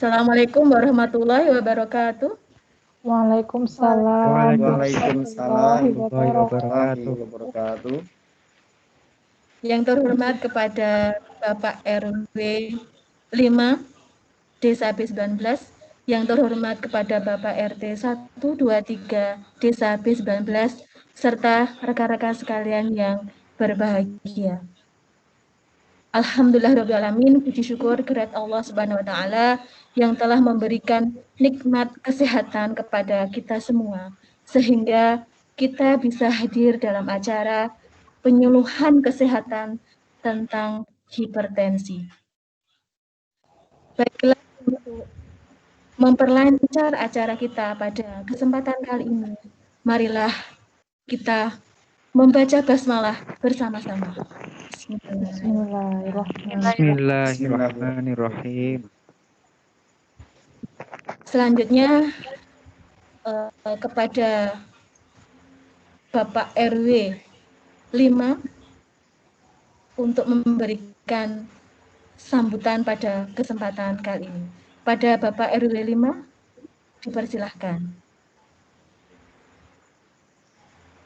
Assalamualaikum warahmatullahi wabarakatuh. Waalaikumsalam Waalaikumsalam warahmatullahi wabarakatuh. wabarakatuh. Yang terhormat kepada Bapak RW 5 Desa B19, yang terhormat kepada Bapak RT 123 Desa B19, serta rekan-rekan sekalian yang berbahagia. Alhamdulillahirrahmanirrahim, puji syukur kehadirat Allah Subhanahu wa Ta'ala yang telah memberikan nikmat kesehatan kepada kita semua, sehingga kita bisa hadir dalam acara penyuluhan kesehatan tentang hipertensi. Baiklah, untuk memperlancar acara kita pada kesempatan kali ini, marilah kita membaca basmalah bersama-sama. Bismillahirrahmanirrahim. Selanjutnya kepada Bapak RW 5 untuk memberikan sambutan pada kesempatan kali ini. Pada Bapak RW 5, dipersilahkan.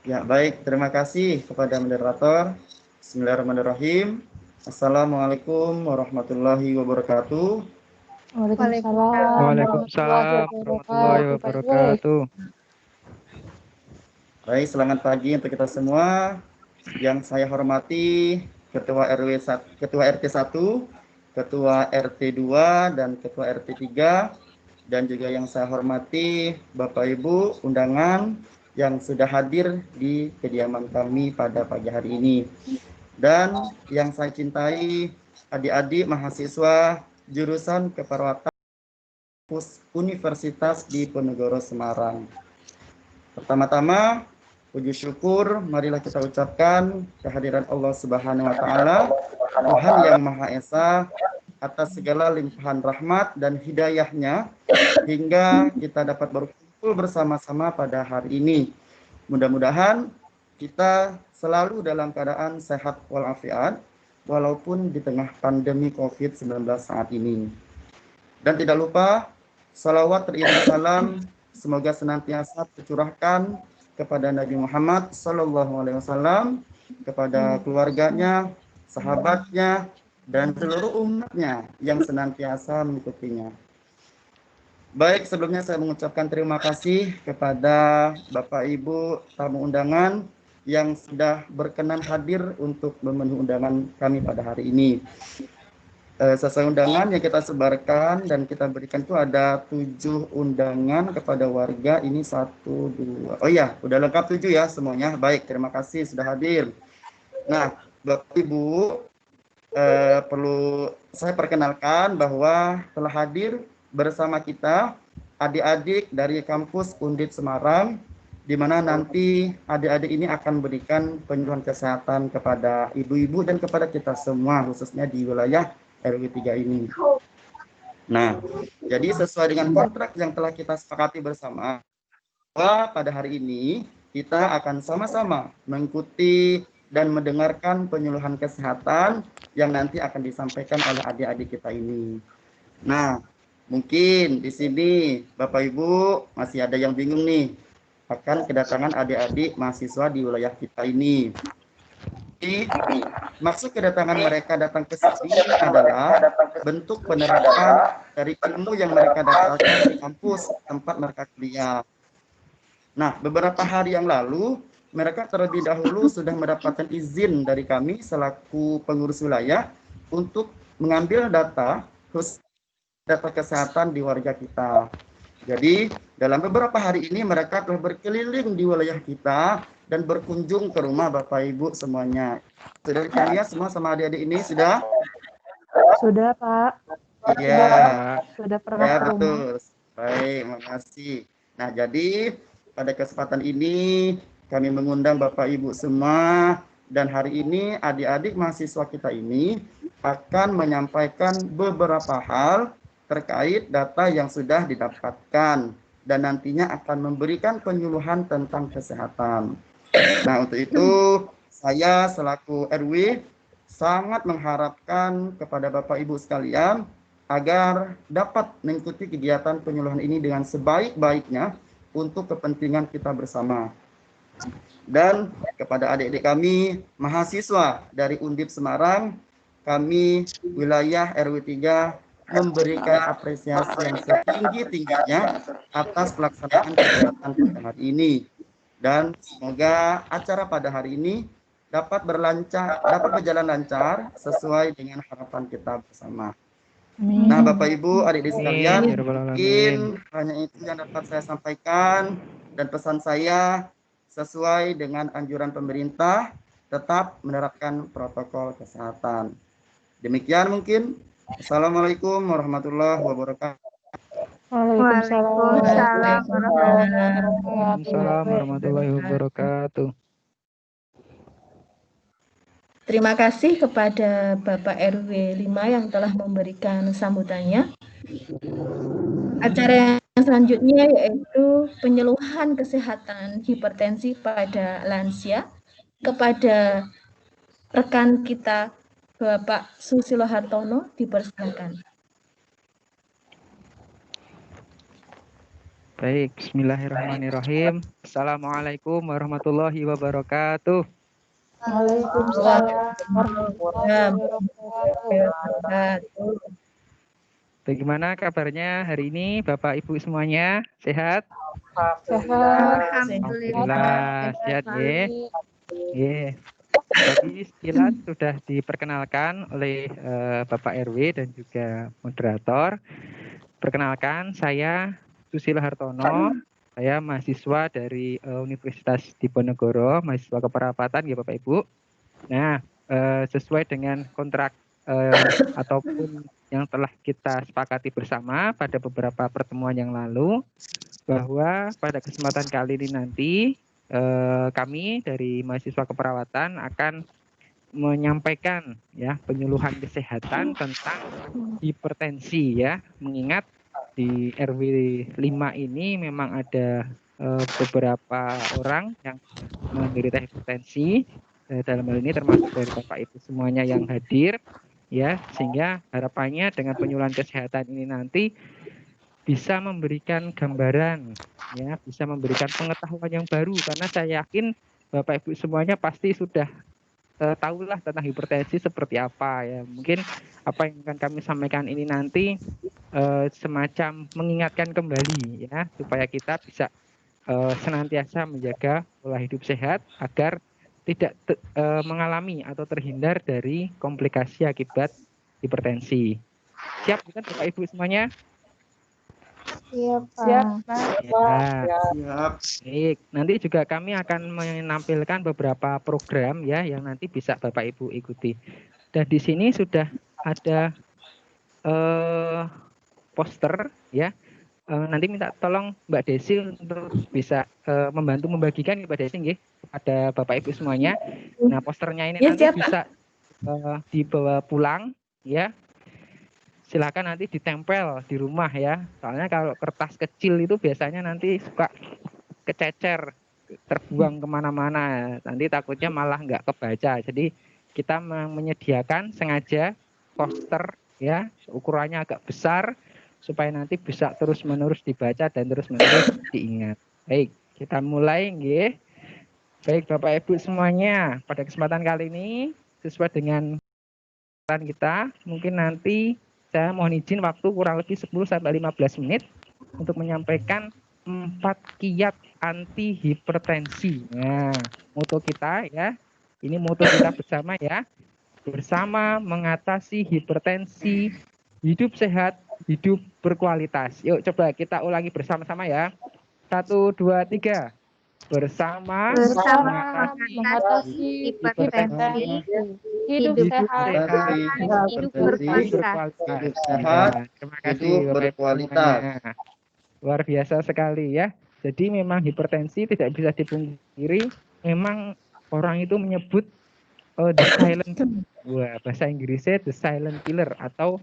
Ya, baik. Terima kasih kepada moderator. Bismillahirrahmanirrahim. Assalamualaikum warahmatullahi wabarakatuh. Waalaikumsalam warahmatullahi wabarakatuh. Baik, selamat pagi untuk kita semua. Yang saya hormati Ketua RT 1, Ketua RT 2 dan Ketua RT 3, dan juga yang saya hormati Bapak Ibu undangan yang sudah hadir di kediaman kami pada pagi hari ini. Dan yang saya cintai adik-adik mahasiswa jurusan Keperawatan Universitas Diponegoro Semarang. Pertama-tama, puji syukur marilah kita ucapkan kehadiran Allah Subhanahu wa Ta'ala, Tuhan yang Maha Esa, atas segala limpahan rahmat dan hidayahnya hingga kita dapat berkumpul bersama-sama pada hari ini. Mudah-mudahan kita selalu dalam keadaan sehat walafiat walaupun di tengah pandemi COVID-19 saat ini. Dan tidak lupa salawat teriring salam semoga senantiasa tercurahkan kepada Nabi Muhammad SAW, kepada keluarganya, sahabatnya, dan seluruh umatnya yang senantiasa mengikutinya. Baik, sebelumnya saya mengucapkan terima kasih kepada Bapak Ibu tamu undangan yang sudah berkenan hadir untuk memenuhi undangan kami pada hari ini. Sesuai undangan yang kita sebarkan dan kita berikan itu ada 7 undangan kepada warga. Ini 1, 2. Oh iya, udah lengkap 7 ya semuanya. Baik, terima kasih sudah hadir. Nah, Bapak Ibu, perlu saya perkenalkan bahwa telah hadir bersama kita adik-adik dari kampus Undip Semarang, di mana nanti adik-adik ini akan memberikan penyuluhan kesehatan kepada ibu-ibu dan kepada kita semua, khususnya di wilayah RW 3 ini. Nah, jadi sesuai dengan kontrak yang telah kita sepakati bersama, bahwa pada hari ini kita akan sama-sama mengikuti dan mendengarkan penyuluhan kesehatan yang nanti akan disampaikan oleh adik-adik kita ini. Nah, mungkin di sini Bapak Ibu masih ada yang bingung nih akan kedatangan adik-adik mahasiswa di wilayah kita ini. Maksud kedatangan mereka datang ke sini adalah bentuk penerapan dari ilmu yang mereka dapatkan di kampus tempat mereka kuliah. Nah, beberapa hari yang lalu mereka terlebih dahulu sudah mendapatkan izin dari kami selaku pengurus wilayah untuk mengambil data kesehatan di warga kita. Jadi dalam beberapa hari ini mereka telah berkeliling di wilayah kita dan berkunjung ke rumah Bapak Ibu semuanya. Sudah dilihat semua sama adik-adik ini sudah? Sudah, Pak. Iya. Sudah pernah Ya, ke rumah. betul. Baik, makasih. Nah, jadi pada kesempatan ini kami mengundang Bapak Ibu semua, dan hari ini adik-adik mahasiswa kita ini akan menyampaikan beberapa hal terkait data yang sudah didapatkan dan nantinya akan memberikan penyuluhan tentang kesehatan. Nah, untuk itu saya selaku RW sangat mengharapkan kepada Bapak Ibu sekalian agar dapat mengikuti kegiatan penyuluhan ini dengan sebaik-baiknya untuk kepentingan kita bersama. Dan kepada adik-adik kami mahasiswa dari Undip Semarang, kami wilayah RW 3 memberikan apresiasi yang setinggi-tingginya atas pelaksanaan kegiatan pada hari ini. Dan semoga acara pada hari ini dapat berjalan lancar sesuai dengan harapan kita bersama. Nah, Bapak Ibu, adik-adik sekalian, mungkin hanya itu yang dapat saya sampaikan, dan pesan saya sesuai dengan anjuran pemerintah tetap menerapkan protokol kesehatan. Demikian mungkin. Assalamualaikum warahmatullahi wabarakatuh. Waalaikumsalam warahmatullahi wabarakatuh. Terima kasih kepada Bapak RW 5 yang telah memberikan sambutannya. Acara yang selanjutnya yaitu penyuluhan kesehatan hipertensi pada lansia kepada rekan kita Bapak Susilo Hartono, dipersilakan. Baik, bismillahirrahmanirrahim. Assalamualaikum warahmatullahi wabarakatuh. Waalaikumsalam warahmatullahi wabarakatuh. Bagaimana kabarnya hari ini Bapak Ibu semuanya? Sehat? Alhamdulillah. Sehat ya. Tadi sekilas sudah diperkenalkan oleh Bapak RW dan juga moderator. Perkenalkan, saya Susilo Hartono. Saya mahasiswa dari Universitas Diponegoro, mahasiswa keperawatan ya Bapak Ibu. Nah, sesuai dengan kontrak ataupun yang telah kita sepakati bersama pada beberapa pertemuan yang lalu, bahwa pada kesempatan kali ini nanti kami dari mahasiswa keperawatan akan menyampaikan ya penyuluhan kesehatan tentang hipertensi ya, mengingat di RW 5 ini memang ada beberapa orang yang menderita hipertensi, dalam hal ini termasuk dari Bapak Ibu semuanya yang hadir ya, sehingga harapannya dengan penyuluhan kesehatan ini nanti bisa memberikan gambaran ya, bisa memberikan pengetahuan yang baru, karena saya yakin Bapak Ibu semuanya pasti sudah tahulah tentang hipertensi seperti apa ya. Mungkin apa yang akan kami sampaikan ini nanti semacam mengingatkan kembali ya, supaya kita bisa senantiasa menjaga pola hidup sehat agar tidak mengalami atau terhindar dari komplikasi akibat hipertensi. Siap bukan Bapak Ibu semuanya? Siap, Pak. Ya. Baik, nanti juga kami akan menampilkan beberapa program ya yang nanti bisa Bapak Ibu ikuti. Dan di sini sudah ada poster ya. Nanti minta tolong Mbak Desi untuk bisa membantu membagikan Mbak Desi nggih kepada Bapak Ibu semuanya. Nah, posternya ini nanti bisa dibawa pulang ya. Silakan nanti ditempel di rumah ya. Soalnya kalau kertas kecil itu biasanya nanti suka kececer, terbuang kemana-mana. Nanti takutnya malah nggak kebaca. Jadi kita menyediakan sengaja poster ya, ukurannya agak besar supaya nanti bisa terus-menerus dibaca dan terus-menerus diingat. Baik, kita mulai nggih. Baik Bapak Ibu semuanya, pada kesempatan kali ini sesuai dengan kita, mungkin nanti saya mohon izin waktu kurang lebih 10-15 menit untuk menyampaikan 4 kiat anti hipertensi. Nah, moto kita ya, ini moto kita bersama ya, bersama mengatasi hipertensi, hidup sehat, hidup berkualitas. Yuk coba kita ulangi bersama-sama ya. 1, 2, 3. Bersama mengatasi hipertensi, hidup sehat, hidup berkualitas. Hidup sehat, terima kasih hidup berkualitas. Luar biasa sekali ya. Jadi memang hipertensi tidak bisa dipungkiri, memang orang itu menyebut the silent, bahasa Inggrisnya the silent killer atau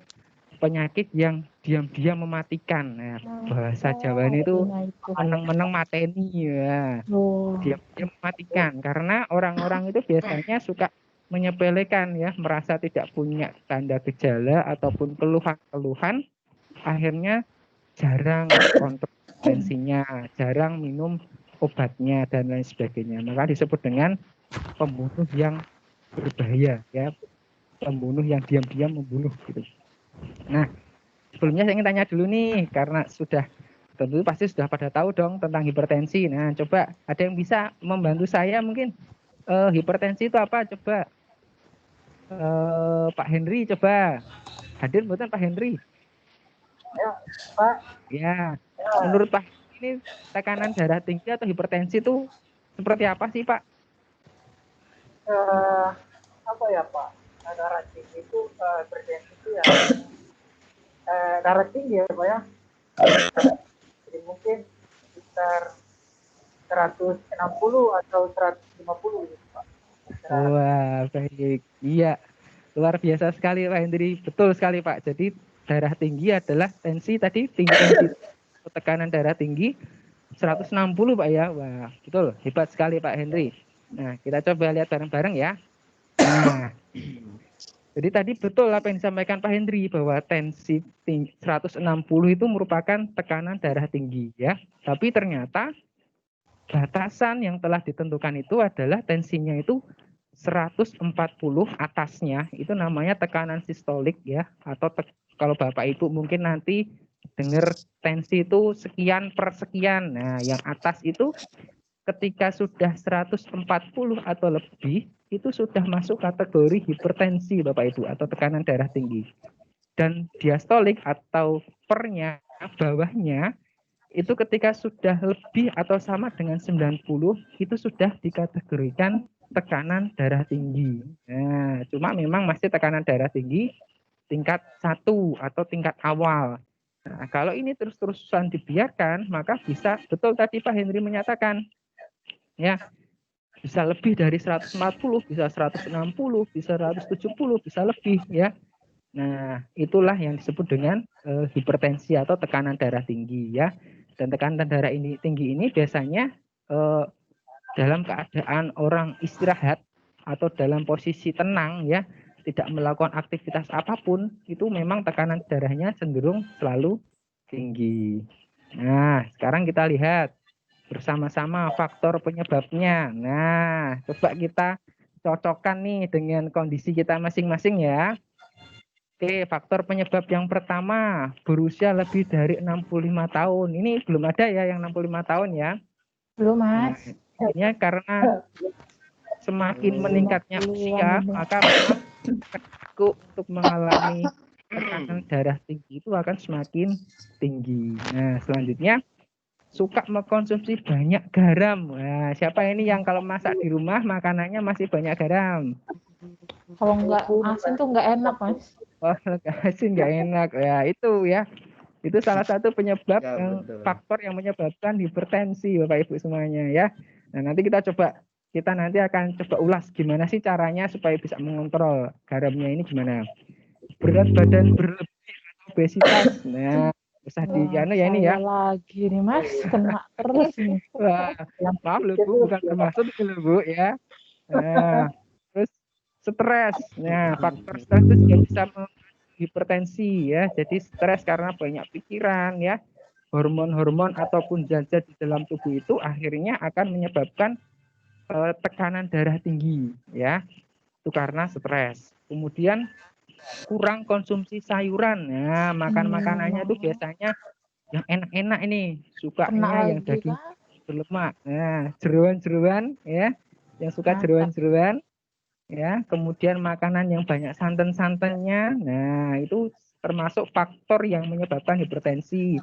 penyakit yang diam-diam mematikan. Nah, bahasa Jawa itu meneng-meneng mateni ya. Diam-diam mematikan karena orang-orang itu biasanya suka menyepelekan ya, merasa tidak punya tanda gejala ataupun keluhan-keluhan, akhirnya jarang kontrol tensinya, jarang minum obatnya dan lain sebagainya. Maka disebut dengan pembunuh yang berbahaya ya, pembunuh yang diam-diam membunuh gitu. Nah, sebelumnya saya ingin tanya dulu nih, karena sudah tentu pasti sudah pada tahu dong tentang hipertensi. Nah, coba ada yang bisa membantu saya mungkin, hipertensi itu apa? Coba Pak Henry, coba hadir bukan Pak Henry? Ya, Pak. Ya, menurut Pak ini tekanan darah tinggi atau hipertensi itu seperti apa sih Pak? Apa ya Pak? Darah tinggi itu hipertensi itu ya darah tinggi ya Pak ya. Jadi mungkin sekitar 160 atau 150 gitu Pak. Wah, baik. Iya, luar biasa sekali Pak Hendri. Betul sekali Pak. Jadi darah tinggi adalah tensi tadi, tinggi tensi tekanan darah tinggi 160 Pak ya. Wah, betul. Hebat sekali Pak Henry. Nah, kita coba lihat bareng-bareng ya. Nah, jadi tadi betul apa yang disampaikan Pak Henry bahwa tensi 160 itu merupakan tekanan darah tinggi ya. Tapi ternyata batasan yang telah ditentukan itu adalah tensinya itu 140 atasnya, itu namanya tekanan sistolik ya, atau kalau Bapak Ibu mungkin nanti dengar tensi itu sekian per sekian. Nah, yang atas itu ketika sudah 140 atau lebih, itu sudah masuk kategori hipertensi Bapak Ibu, atau tekanan darah tinggi. Dan diastolik atau pernya, bawahnya, itu ketika sudah lebih atau sama dengan 90, itu sudah dikategorikan tekanan darah tinggi. Nah, cuma memang masih tekanan darah tinggi tingkat 1 atau tingkat awal. Nah, kalau ini terus-terusan dibiarkan, maka bisa, betul tadi Pak Henry menyatakan, ya, bisa lebih dari 140, bisa 160, bisa 170, bisa lebih, ya. Nah, itulah yang disebut dengan hipertensi atau tekanan darah tinggi, ya. Dan tekanan darah tinggi ini biasanya dalam keadaan orang istirahat atau dalam posisi tenang ya, tidak melakukan aktivitas apapun, itu memang tekanan darahnya cenderung selalu tinggi. Nah, sekarang kita lihat bersama-sama faktor penyebabnya. Nah, coba kita cocokkan nih dengan kondisi kita masing-masing ya. Oke, faktor penyebab yang pertama, berusia lebih dari 65 tahun. Ini belum ada ya yang 65 tahun ya. Belum, Mas. Nah, ini karena semakin meningkatnya usia, maka risiko untuk mengalami tekanan darah tinggi itu akan semakin tinggi. Nah, selanjutnya suka mengkonsumsi banyak garam. Nah, siapa ini yang kalau masak di rumah makanannya masih banyak garam? Kalau nggak asin tuh nggak enak, Mas. Oh, asin nggak enak. Ya, itu ya. Itu salah satu penyebab Ya, faktor yang menyebabkan hipertensi Bapak Ibu semuanya ya. Nah, nanti kita nanti akan coba ulas gimana sih caranya supaya bisa mengontrol garamnya ini gimana. Berat badan berlebih atau obesitas. Nah, usah di ya ini ya. Lagi nih Mas, kena terus nih. Wah, maaf loh Bu, bukan termasuk itu loh Bu ya. Nah, terus stres. Nah, faktor stres itu juga bisa hipertensi ya. Jadi stres karena banyak pikiran ya. Hormon-hormon ataupun zat-zat di dalam tubuh itu akhirnya akan menyebabkan tekanan darah tinggi ya. Itu karena stres. Kemudian kurang konsumsi sayuran. Nah, makanannya itu biasanya yang enak-enak ini, sukanya yang daging berlemak. Nah, jeroan-jeroan ya, yang suka jeroan-jeroan ya, kemudian makanan yang banyak santan-santannya. Nah, itu termasuk faktor yang menyebabkan hipertensi.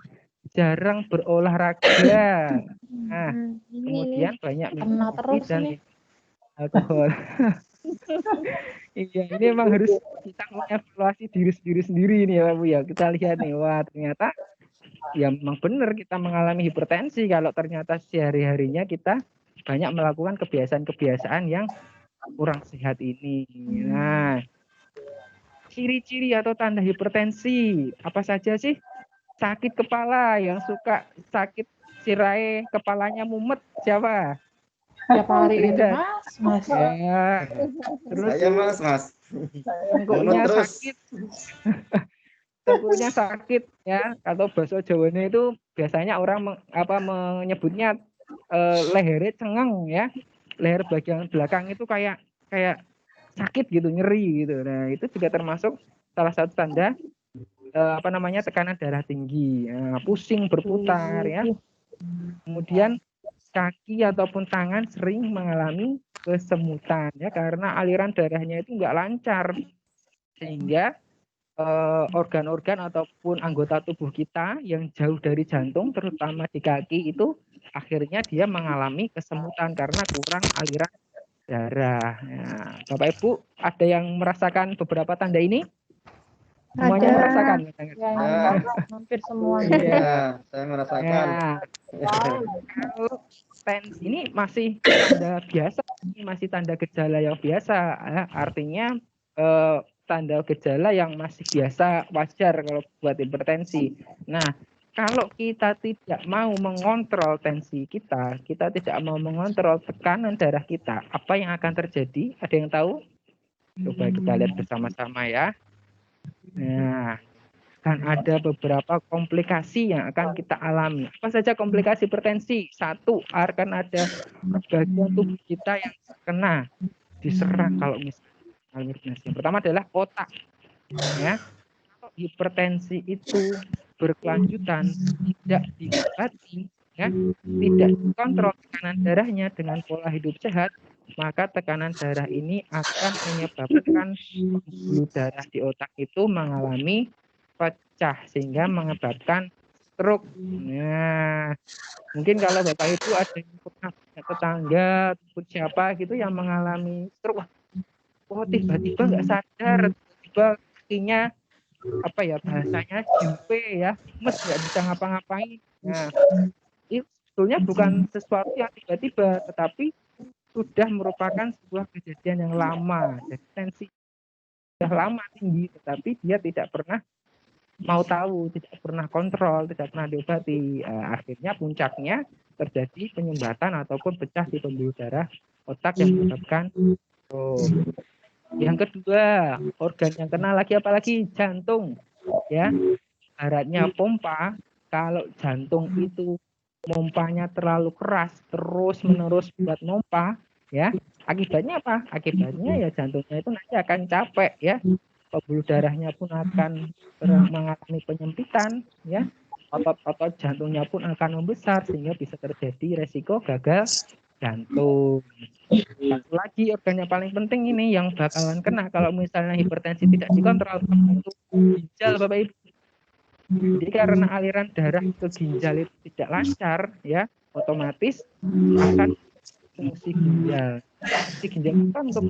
Jarang berolahraga. Nah, kemudian banyak minum kopi dan alkohol. Iya, ini memang harus kita mengevaluasi diri sendiri nih ya Bu ya. Kita lihat nih, wah ternyata ya memang benar kita mengalami hipertensi kalau ternyata sehari-harinya kita banyak melakukan kebiasaan-kebiasaan yang kurang sehat ini. Nah, ciri-ciri atau tanda hipertensi apa saja sih? Sakit kepala, yang suka sakit sirai kepalanya mumet siapa? Tiap hari itu, Trinidad. Mas. Ya. Terus Saya Mas. tengkuknya Terus. sakit. Tengkuknya sakit ya, atau bahasa Jawanya itu biasanya orang menyebutnya lehernya cengeng ya. Leher bagian belakang itu kayak sakit gitu, nyeri gitu. Nah, itu juga termasuk salah satu tanda tekanan darah tinggi, pusing berputar ya. Kemudian kaki ataupun tangan sering mengalami kesemutan ya, karena aliran darahnya itu nggak lancar, sehingga organ-organ ataupun anggota tubuh kita yang jauh dari jantung, terutama di kaki itu akhirnya dia mengalami kesemutan karena kurang aliran darah. Nah, Bapak Ibu ada yang merasakan beberapa tanda ini? Semuanya Ada. merasakan? Ya, hampir semua. Iya, saya merasakan. Kalau tensi ini masih tanda biasa, ini masih tanda gejala yang biasa. Artinya tanda gejala yang masih biasa, wajar kalau buat hipertensi. Nah, kalau kita tidak mau mengontrol tensi kita tidak mau mengontrol tekanan darah kita, apa yang akan terjadi? Ada yang tahu? Coba kita lihat bersama-sama ya. Nah, akan ada beberapa komplikasi yang akan kita alami. Apa saja komplikasi hipertensi? Satu, akan ada bagian tubuh kita yang terkena, diserang kalau misalnya. Yang pertama adalah otak. Ya, kalau hipertensi itu berkelanjutan, tidak diobati, ya, tidak dikontrol tekanan darahnya dengan pola hidup sehat, maka tekanan darah ini akan menyebabkan pembuluh darah di otak itu mengalami pecah sehingga menyebabkan stroke. Nah, mungkin kalau Bapak Ibu ada yang pernah tetangga ataupun siapa gitu yang mengalami stroke, tiba-tiba nggak sadar, tiba-tiba kakinya bahasanya jempe ya, mes nggak bisa ngapa-ngapain. Nah, itu sebetulnya bukan sesuatu yang tiba-tiba, tetapi sudah merupakan sebuah kejadian yang lama. Jadi tensi sudah lama tinggi, tetapi dia tidak pernah mau tahu, tidak pernah kontrol, tidak pernah diobati. Akhirnya puncaknya terjadi penyumbatan ataupun pecah di pembuluh darah otak yang menyebabkan stroke. Yang kedua, organ yang kena lagi apalagi jantung. Ya, ibaratnya pompa. Kalau jantung itu pompanya terlalu keras, terus menerus buat pompa, ya, akibatnya apa? Akibatnya ya jantungnya itu nanti akan capek, ya. Pembuluh darahnya pun akan mengalami penyempitan, ya. Otot jantungnya pun akan membesar sehingga bisa terjadi resiko gagal jantung. Satu lagi organ yang paling penting ini yang bakalan kena kalau misalnya hipertensi tidak dikontrol, itu ginjal, Bapak Ibu. Jadi karena aliran darah ke ginjal itu tidak lancar, ya, otomatis akan fungsi ginjal. Fungsi ginjal itu kan untuk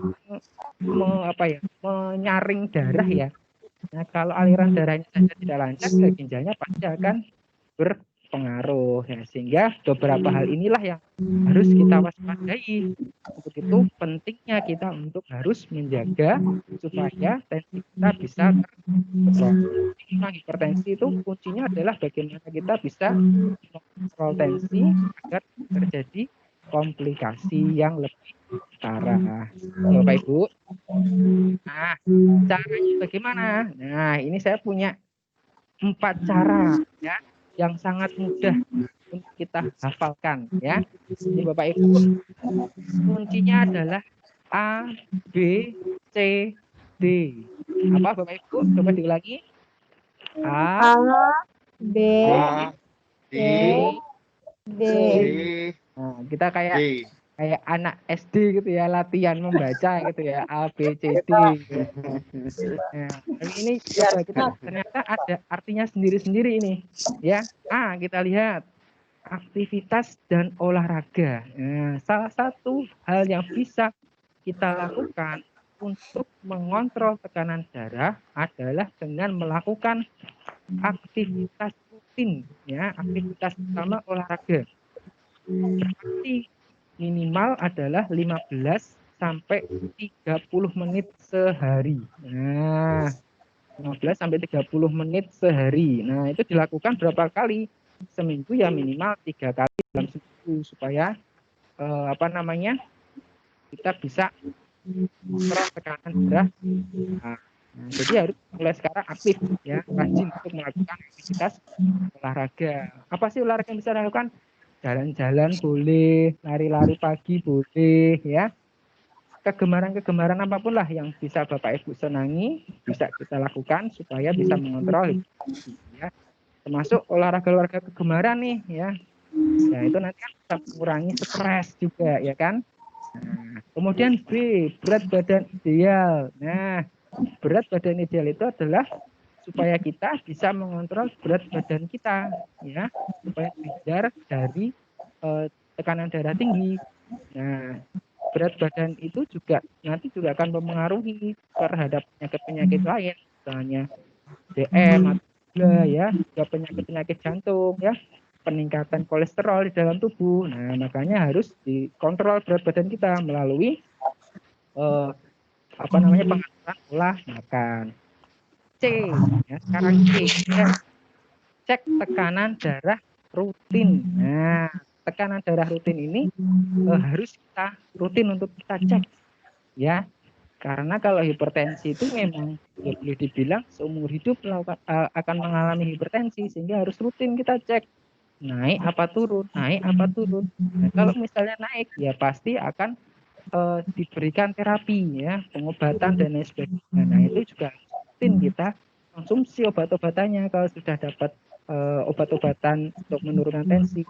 menyaring darah, ya. Nah, kalau aliran darahnya saja tidak lancar, ya ginjalnya pasti akan berpengaruh, ya. Sehingga beberapa hal inilah yang harus kita waspadai. Untuk itu pentingnya kita untuk harus menjaga supaya tensi kita bisa terkontrol. Hipertensi itu kuncinya adalah bagaimana kita bisa mengontrol tensi agar terjadi komplikasi yang lebih parah. Bapak Ibu. Nah, caranya bagaimana? Nah, ini saya punya 4 cara, ya, yang sangat mudah untuk kita hafalkan, ya. Ini Bapak Ibu, kuncinya adalah A, B, C, D. Apa Bapak Ibu? Coba diulangi. A, B, D, D. Nah, kita kayak anak SD gitu ya, latihan membaca gitu ya, A, B, C, D. Nah, ini coba kita ternyata ada artinya sendiri-sendiri ini, ya. A, kita lihat aktivitas dan olahraga. Nah, salah satu hal yang bisa kita lakukan untuk mengontrol tekanan darah adalah dengan melakukan aktivitas rutin, ya, aktivitas utama olahraga. Berarti minimal adalah 15 sampai 30 menit sehari. Nah, 15 sampai 30 menit sehari. Nah, itu dilakukan berapa kali? Seminggu ya minimal 3 kali dalam seminggu supaya kita bisa mengontrol tekanan darah. Nah, jadi harus mulai sekarang aktif ya, rajin untuk melakukan aktivitas olahraga. Apa sih olahraga yang bisa dilakukan? Jalan-jalan boleh, lari-lari pagi boleh ya. Kegemaran-kegemaran apapun lah yang bisa Bapak Ibu senangi bisa kita lakukan supaya bisa mengontrol ya. Termasuk olahraga-olahraga kegemaran nih ya. Nah, itu nanti bisa mengurangi stres juga ya kan. Nah, kemudian B, berat badan ideal. Nah, berat badan ideal itu adalah supaya kita bisa mengontrol berat badan kita ya, supaya terhindar dari tekanan darah tinggi. Nah, berat badan itu juga nanti juga akan mempengaruhi terhadap penyakit-penyakit lain, misalnya DM atau gula ya, juga penyakit-penyakit jantung ya, peningkatan kolesterol di dalam tubuh. Nah, makanya harus dikontrol berat badan kita melalui pengaturan pola makan. C, ya, sekarang C, ya, cek tekanan darah rutin. Nah, tekanan darah rutin ini harus kita rutin untuk kita cek, ya. Karena kalau hipertensi itu memang ya boleh dibilang seumur hidup akan mengalami hipertensi, sehingga harus rutin kita cek. Naik apa turun, naik apa turun. Nah, kalau misalnya naik, ya pasti akan diberikan terapi, ya, pengobatan dan lain sebagainya. Nah, itu juga rutin kita konsumsi obat-obatannya kalau sudah dapat obat-obatan untuk menurunkan tensi,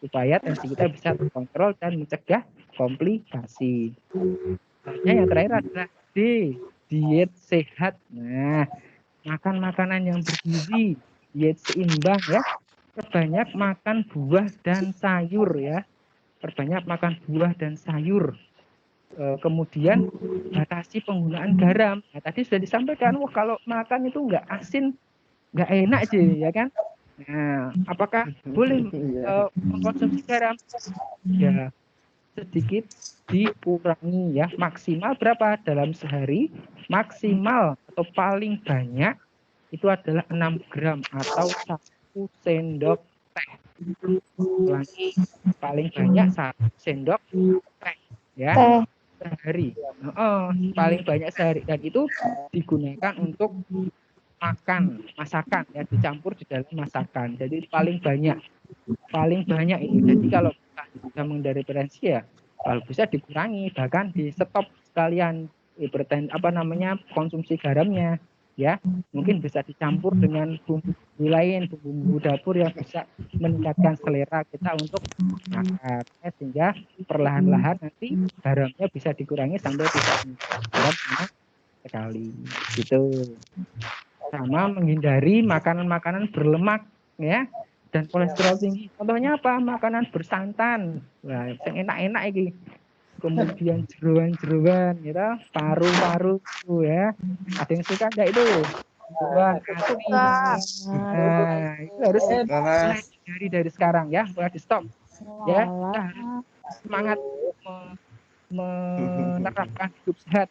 supaya tensi kita bisa terkontrol dan mencegah komplikasi. Yang terakhir adalah D, diet sehat. Nah, makan makanan yang bergizi, diet seimbang ya. Perbanyak makan buah dan sayur ya. Perbanyak makan buah dan sayur. Kemudian batasi penggunaan garam. Nah, tadi sudah disampaikan, wah kalau makan itu nggak asin, nggak enak aja ya kan. Nah, apakah boleh mengkonsumsi garam? Ya, sedikit dikurangi ya. Maksimal berapa dalam sehari? Maksimal atau paling banyak itu adalah 6 gram atau 1 sendok teh. Ulangi, paling banyak 1 sendok teh ya sehari. Paling banyak sehari, dan itu digunakan untuk masakan ya, dicampur di dalam masakan. Jadi paling banyak itu. Jadi kalau kita bisa menghindari hipertensi ya kalau bisa dikurangi, bahkan di stop sekalian konsumsi garamnya ya. Mungkin bisa dicampur dengan bumbu lain, bumbu dapur yang bisa meningkatkan selera kita untuk makan, sehingga perlahan-lahan nanti garamnya bisa dikurangi sampai tidak garam sama sekali gitu. Sama menghindari makanan-makanan berlemak ya dan kolesterol tinggi. Contohnya apa? Makanan bersantan. Nah, yang enak-enak ini. Kemudian jeruan-jeruan gitu, paru-paru ya. Ada yang suka enggak itu? Jeruan, nah, itu harus dihindari dari sekarang ya, mulai di stop. Ya, kita harus semangat menerapkan hidup sehat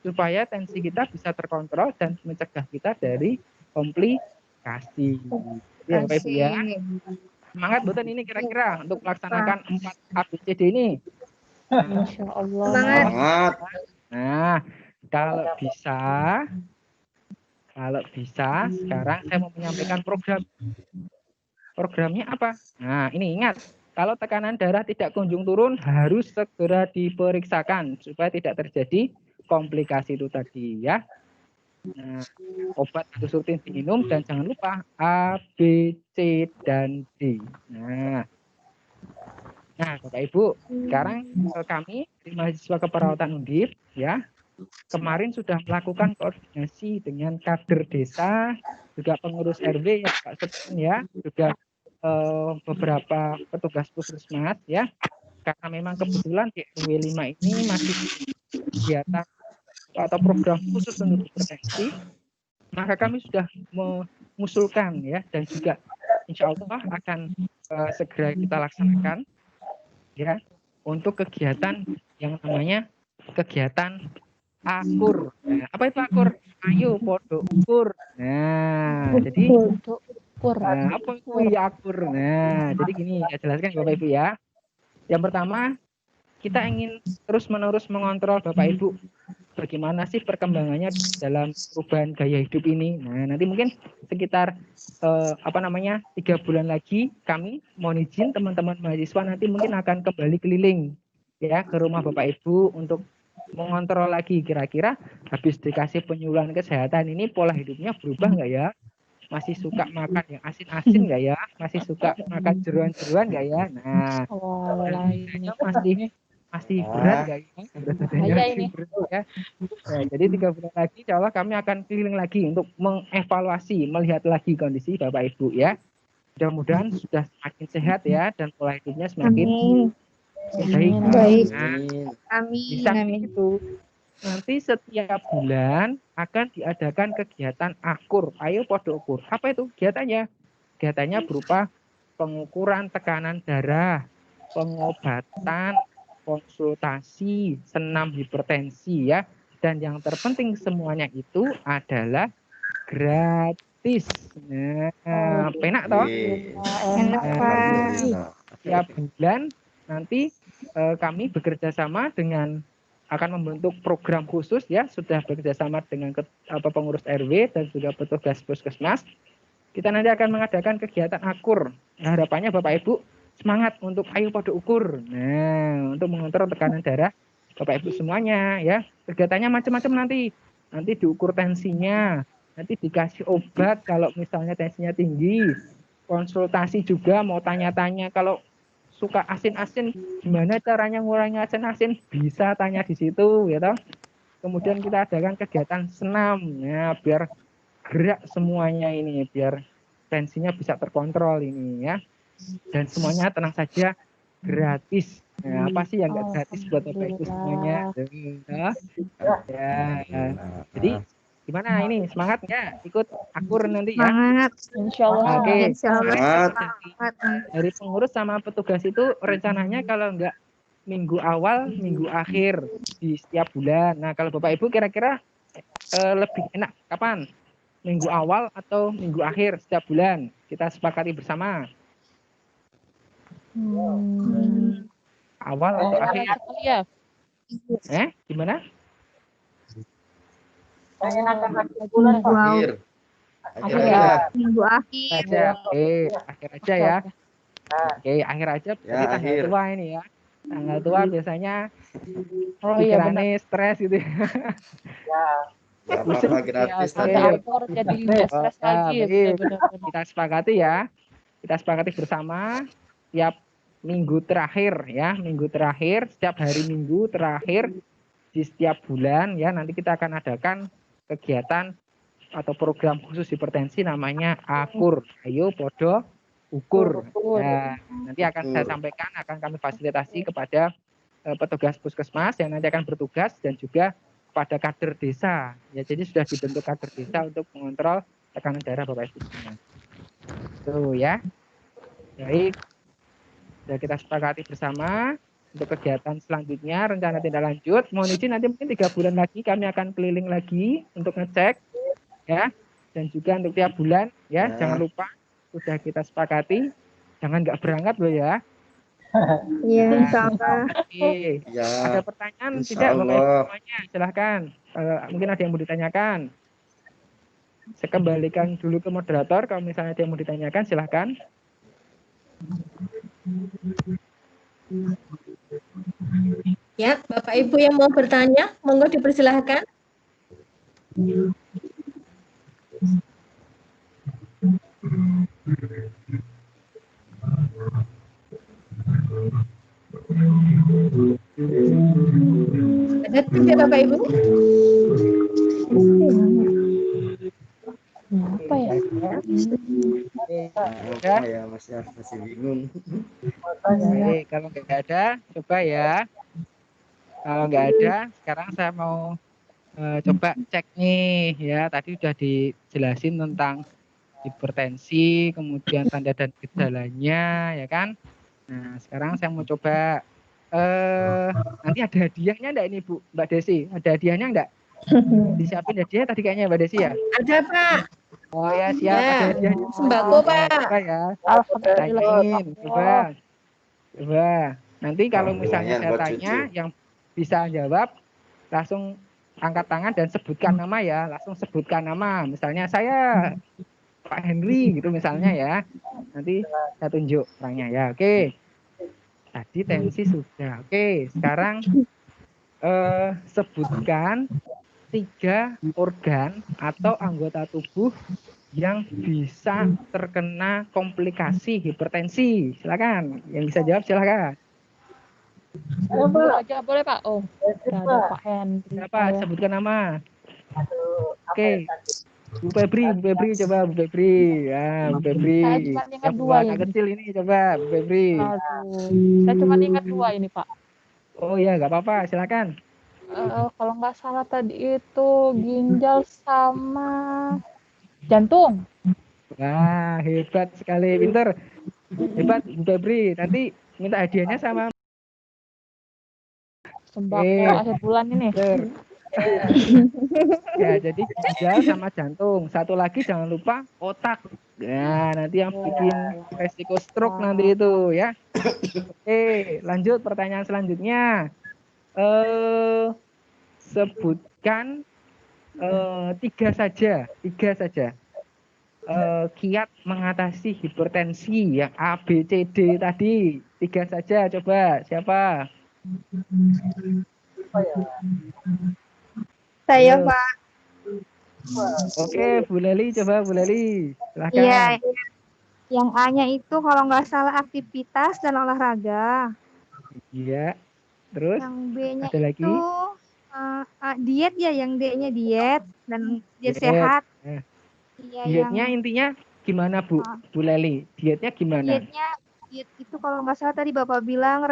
supaya tensi kita bisa terkontrol dan mencegah kita dari komplikasi. Ya, Bapak Ibu ya. Semangat betul ini kira-kira untuk melaksanakan 4 ABCD ini. Insya Allah. Semangat. Nah, kalau bisa sekarang saya mau menyampaikan program. Programnya apa? Nah, ini ingat, kalau tekanan darah tidak kunjung turun harus segera diperiksakan supaya tidak terjadi komplikasi itu tadi ya. Nah, obat harus rutin diminum dan jangan lupa A, B, C, dan D. Nah, Bapak Ibu, sekarang kami di mahasiswa keperawatan Undip ya, kemarin sudah melakukan koordinasi dengan kader desa, juga pengurus RW ya Pak Sepin ya, juga beberapa petugas puskesmas ya, karena memang kebetulan di RW 5 ini masih kegiatan atau program khusus untuk hipertensi, maka kami sudah mengusulkan ya, dan juga insya Allah akan segera kita laksanakan ya, untuk kegiatan yang namanya kegiatan akur. Nah, apa itu akur? Ayo podo ukur. Nah, jadi apa itu akur? Nah, jadi gini saya jelaskan Bapak Ibu ya. Yang pertama, kita ingin terus-menerus mengontrol Bapak Ibu bagaimana sih perkembangannya dalam perubahan gaya hidup ini. Nah, nanti mungkin sekitar 3 bulan lagi kami mohon izin teman-teman mahasiswa nanti mungkin akan kembali keliling ya ke rumah Bapak Ibu untuk mengontrol lagi kira-kira habis dikasih penyuluhan kesehatan ini pola hidupnya berubah nggak ya? Masih suka makan yang asin-asin nggak ya? Masih suka makan jeruan-jeruan nggak ya? Nah, ini masih berat nggak ya? Berat badannya bahaya masih ini. berat ya. Nah, jadi 3 bulan lagi insya Allah kami akan keliling lagi untuk mengevaluasi, melihat lagi kondisi Bapak Ibu ya. Mudah-mudahan sudah semakin sehat ya dan pola hidupnya semakin baik. Baik. Nah, Amin. di samping itu nanti setiap bulan akan diadakan kegiatan akur. Ayo podo ukur. Apa itu kegiatannya? Kegiatannya berupa pengukuran tekanan darah, pengobatan, konsultasi, senam hipertensi ya. Dan yang terpenting semuanya itu adalah gratis. Nah, penak toh? Enak, Pak. Alhamdulillah. Tiap bulan nanti kami bekerja sama dengan akan membentuk program khusus ya, sudah bekerja sama dengan pengurus RW dan juga petugas puskesmas. Kita nanti akan mengadakan kegiatan akur. Nah, harapannya Bapak Ibu semangat untuk ayo pada ukur. Nah, untuk mengontrol tekanan darah Bapak Ibu semuanya ya. Kegiatannya macam-macam nanti. Nanti diukur tensinya, nanti dikasih obat kalau misalnya tensinya tinggi. Konsultasi juga mau tanya-tanya kalau suka asin-asin gimana caranya ngurangi asin-asin bisa tanya di situ ya toh. Kemudian kita adakan kegiatan senam ya biar gerak semuanya ini biar tensinya bisa terkontrol ini ya. Dan semuanya tenang saja gratis. Nah, apa sih yang enggak gratis buat Bapak Ibu semuanya? Ya. Jadi gimana ini semangat nggak ikut akur nanti ya? Semangat. Insya Allah. Oke. Insya Allah Semangat. Dari pengurus sama petugas itu rencananya kalau enggak minggu awal, minggu akhir di setiap bulan. Nah, kalau Bapak Ibu kira-kira lebih enak kapan? Minggu awal atau minggu akhir setiap bulan? Kita sepakati bersama. Awal atau akhir? Sekali ya. Gimana? Saya akan akhir bulan, Pak. Akhir. Akhir Akhir. aja. Minggu akhir. Aja. Oke, akhir aja ya. Nah, Oke, akhir aja berarti Ya, tanggal akhir. tua ini ya. Tanggal tua biasanya Oh iya benar. pikirannya stres gitu ya. ya. Ya, apa-apa gratis Oke. tadi. Ada akur jadi lebih stres Ya, lagi. baik. Benar-benar. Kita sepakati ya. Kita sepakati bersama tiap minggu terakhir ya, minggu terakhir, setiap hari minggu terakhir di setiap bulan ya, nanti kita akan adakan kegiatan atau program khusus hipertensi namanya akur. Ayo podo ukur. Nah, nanti akan saya sampaikan, akan kami fasilitasi kepada petugas puskesmas yang nanti akan bertugas dan juga kepada kader desa. Ya, jadi sudah dibentuk kader desa untuk mengontrol tekanan darah Bapak Ibu semua. Tuh ya. Baik. Sudah kita sepakati bersama untuk kegiatan selanjutnya, rencana tindak lanjut. Mohon izin nanti mungkin 3 bulan lagi kami akan keliling lagi untuk ngecek ya, dan juga untuk tiap bulan ya. Jangan lupa sudah kita sepakati, jangan nggak berangkat loh ya. Iya, insya Allah. Oke. Ya, Ada pertanyaan insya tidak Bapak Ibu Allah. semuanya? Silahkan. Mungkin ada yang mau ditanyakan. Saya kembalikan dulu ke moderator. Kalau misalnya ada yang mau ditanyakan, silahkan. Ya, Bapak Ibu yang mau bertanya, monggo dipersilahkan. Ada tidak Bapak Ibu? Apa ya? Apa ya, masih bingung. Oke, kalau nggak ada, coba ya. Kalau nggak ada, sekarang saya mau coba cek nih ya. Tadi sudah dijelasin tentang hipertensi, kemudian tanda dan gejalanya, ya kan? Nah, sekarang saya mau coba. Nanti ada hadiahnya enggak ini Bu, Mbak Desi? Ada hadiahnya enggak? Disiapin hadiah tadi kayaknya Mbak Desi ya? Ada Pak. Oh ya siap, Ya, ada hadiahnya. sembako Pak. Coba ya. Alhamdulillah. Tanyain, coba. Nanti kalau misalnya lumayan saya buat tanya, cucu. yang bisa jawab langsung angkat tangan dan sebutkan nama ya. Langsung sebutkan nama. Misalnya saya Pak Henry gitu misalnya ya. Nanti saya tunjuk orangnya ya. Oke. Tadi tensi sudah. Oke, sekarang sebutkan 3 organ atau anggota tubuh yang bisa terkena komplikasi hipertensi. Silakan. Yang bisa jawab silakan. Dulu aja boleh Pak? Oh, udah ada Pak Henry. Siapa? Saya. Sebutkan nama. Aduh, apa Oke. ya tadi? Bu Febri coba Bu Febri. Ya, Bu Febri. Saya cuma ingat Yang 2 buah anak ini. kecil ini coba Bu Febri. Aduh, saya cuma ingat 2 ini Pak. Oh ya, nggak apa-apa. Silakan. Kalau nggak salah tadi itu ginjal sama jantung. Wah, hebat sekali, pinter. Hebat Bu Febri. Nanti minta hadiahnya sama Sembako akhir bulan ini. pinter. Ya, jadi ginjal sama jantung. Satu lagi jangan lupa otak. Ya, nanti yang bikin resiko stroke nanti itu ya. Oke, lanjut pertanyaan selanjutnya. Sebutkan 3 saja kiat mengatasi hipertensi yang A, B, C, D tadi. 3 saja, coba siapa? Apa ya? Saya, Ayo. Pak. Oke, Bu Leli, coba Bu Leli. Silakan. Iya. Yang A-nya itu kalau nggak salah aktivitas dan olahraga. Iya. Terus Yang B-nya ada lagi? itu diet ya, yang D-nya diet dan diet Diet. sehat. Nah, Iya, dietnya yang intinya gimana Bu? Bu Leli? Dietnya gimana? diet itu kalau nggak salah tadi Bapak bilang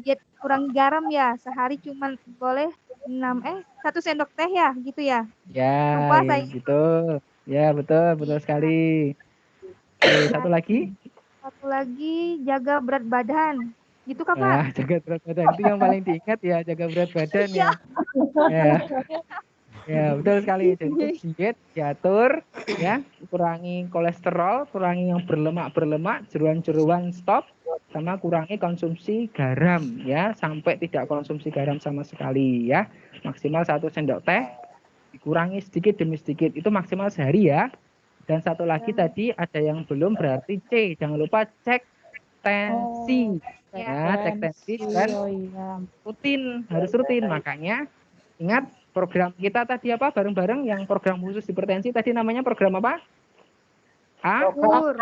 diet kurang garam ya, sehari cuma boleh 1 sendok teh ya, gitu ya. Ya, Lupa saya. gitu. Ya, betul sekali. Oke, satu lagi? Satu lagi jaga berat badan. Gitu Kak, Pak? Ah, jaga berat badan itu yang paling diingat ya, jaga berat badan ya. Ya. Ya, betul sekali. Jadi diet diatur ya, kurangi kolesterol, kurangi yang berlemak, jeruan-jeruan stop, sama kurangi konsumsi garam ya, sampai tidak konsumsi garam sama sekali ya. Maksimal 1 sendok teh, dikurangi sedikit demi sedikit, itu maksimal sehari ya. Dan satu lagi tadi ada yang belum, berarti C, jangan lupa cek tensi. Ya, cek tensi dan rutin, harus rutin. Makanya ingat program kita tadi apa bareng-bareng yang program khusus hipertensi tadi namanya program apa? Akur.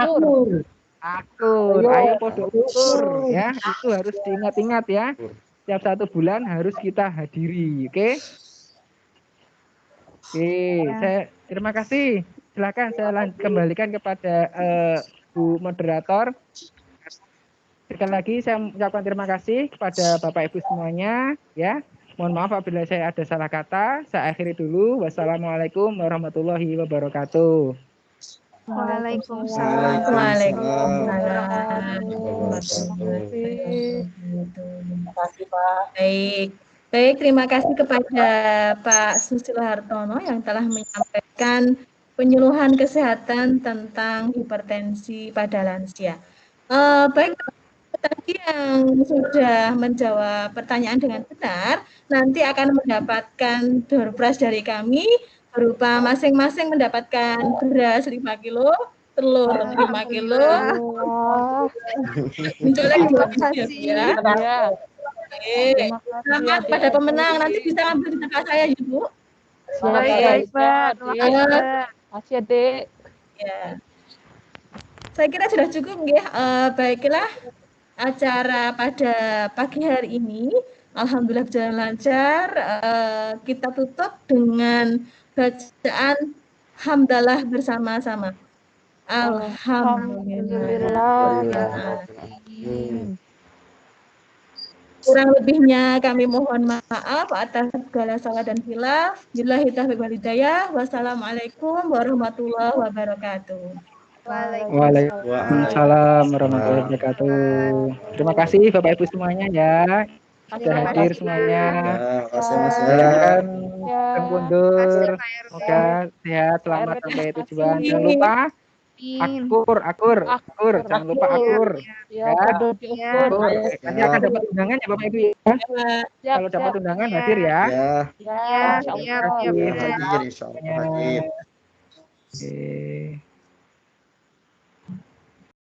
Ayo podo akur ya. Itu harus diingat-ingat ya. Setiap 1 bulan harus kita hadiri, oke? Oke, saya terima kasih. Silakan saya kembalikan kepada Bu Moderator. Sekali lagi saya ucapkan terima kasih kepada Bapak Ibu semuanya ya. Mohon maaf apabila saya ada salah kata. Saya akhiri dulu. Wassalamualaikum warahmatullahi wabarakatuh. Waalaikumsalam. Terima kasih Pak. Baik, terima kasih kepada Pak Susilo Hartono yang telah menyampaikan penyuluhan kesehatan tentang hipertensi pada lansia. Baik, tadi yang sudah menjawab pertanyaan dengan benar, nanti akan mendapatkan door prize dari kami berupa masing-masing mendapatkan beras 5 kilo, telur 5 kilo, mencolek 2 ya. Selamat pada pemenang, nanti bisa ambil di tempat saya ya Bu. Baik, Pak. Terima kasih Adik. Ya. Saya kira sudah cukup ya. Baiklah, acara pada pagi hari ini alhamdulillah berjalan lancar. Kita tutup dengan bacaan hamdalah bersama-sama. Alhamdulillah. Kurang lebihnya kami mohon maaf atas segala salah dan khilaf. Billahi taufiq wal hidayah. Wassalamualaikum warahmatullahi wabarakatuh. Waalaikumsalam warahmatullahi wabarakatuh. Terima kasih Bapak Ibu semuanya ya. Sudah hadir semuanya. Silakan mundur. Semoga sehat, selamat sampai tujuan. Jangan lupa Amin. Akur. Jangan lupa akur. Ya, Ya. kudu diukur. Akur. Nanti akan dapat undangan ya Bapak Ibu ya. Siap, Kalau dapat siap. undangan Ya. hadir ya. Ya, Ya, Siap, insya siap, Allah. siap. hadir insya Allah hadir. Oke.